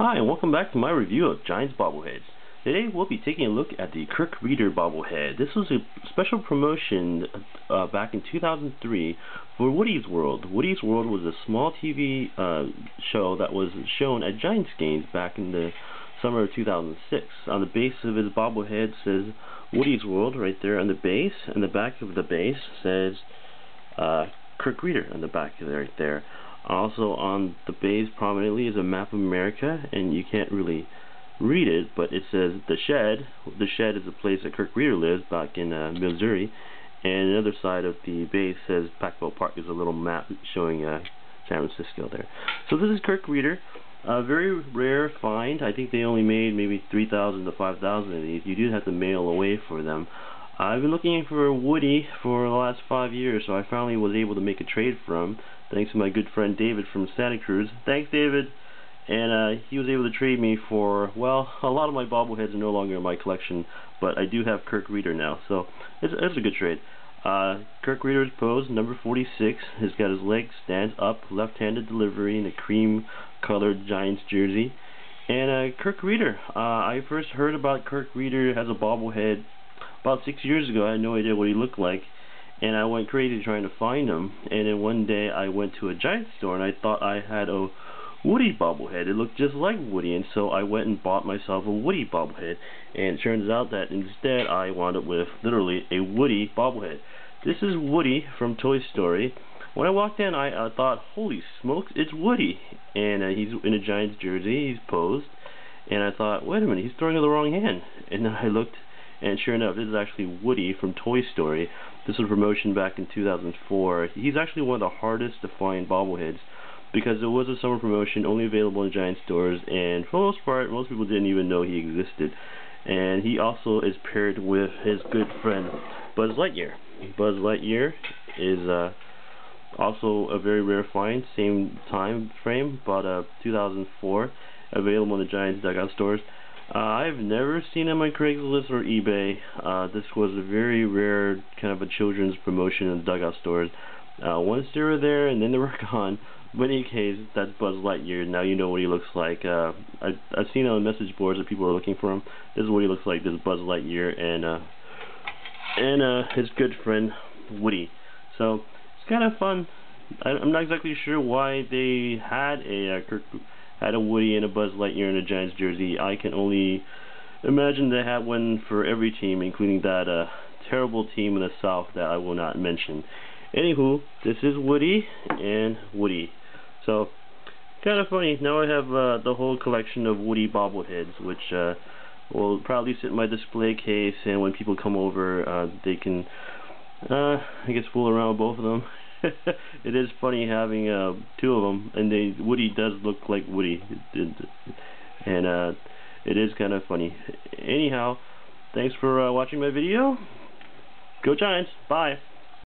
Hi, and welcome back to my review of Giants bobbleheads. Today we'll be taking a look at the Kirk Rueter bobblehead. This was a special promotion back in 2003 for Woody's World. Woody's World was a small TV show that was shown at Giants games back in the summer of 2006. On the base of his bobblehead says Woody's World right there on the base, and the back of the base says Kirk Rueter on the back of it right there. Also on the base prominently is a map of America, and you can't really read it, but it says the shed. The shed is the place that Kirk Rueter lives back in Missouri, and the other side of the base says Packville Park. Is a little map showing San Francisco there. So this is Kirk Rueter. A very rare find. I think they only made maybe 3,000 to 5,000 of these. You do have to mail away for them. I've been looking for Woody for the last 5 years, so I finally was able to make a trade for him, thanks to my good friend David from Santa Cruz. Thanks, David. And he was able to trade me for, well, a lot of my bobbleheads are no longer in my collection, but I do have Kirk Rueter now, so it's a good trade. Kirk Rueter's pose, number 46. He's got his legs stand up, left-handed delivery in a cream-colored Giants jersey. And Kirk Rueter, I first heard about Kirk Rueter as a bobblehead about 6 years ago. I had no idea what he looked like, and I went crazy trying to find him. And then one day I went to a Giants store, and I thought I had a Woody bobblehead. It looked just like Woody, and so I went and bought myself a Woody bobblehead. And it turns out that instead I wound up with literally a Woody bobblehead. This is Woody from Toy Story. When I walked in, I thought, holy smokes, it's Woody. And he's in a Giants jersey, he's posed, and I thought, wait a minute, he's throwing with the wrong hand. And then I looked, and sure enough, this is actually Woody from Toy Story. This was a promotion back in 2004. He's actually one of the hardest to find bobbleheads, because it was a summer promotion, only available in Giant stores, and for the most part, most people didn't even know he existed. And he also is paired with his good friend Buzz Lightyear. Buzz Lightyear is also a very rare find, same time frame, but 2004, available in the Giants dugout stores. I've never seen him on Craigslist or eBay. This was a very rare kind of a children's promotion in the dugout stores. Once they were there and then they were gone. But in any case, that's Buzz Lightyear. Now you know what he looks like. I've seen on message boards that people are looking for him. This is what he looks like. This is Buzz Lightyear and his good friend Woody. So it's kind of fun. I'm not exactly sure why they had a Woody and a Buzz Lightyear in a Giants jersey. I can only imagine they had one for every team, including that terrible team in the South that I will not mention. Anywho, this is Woody and Woody. So, kind of funny. Now I have the whole collection of Woody bobbleheads, which will probably sit in my display case, and when people come over, they can, I guess, fool around with both of them. It is funny having two of them, and Woody does look like Woody, and it is kind of funny. Anyhow, thanks for watching my video. Go Giants! Bye!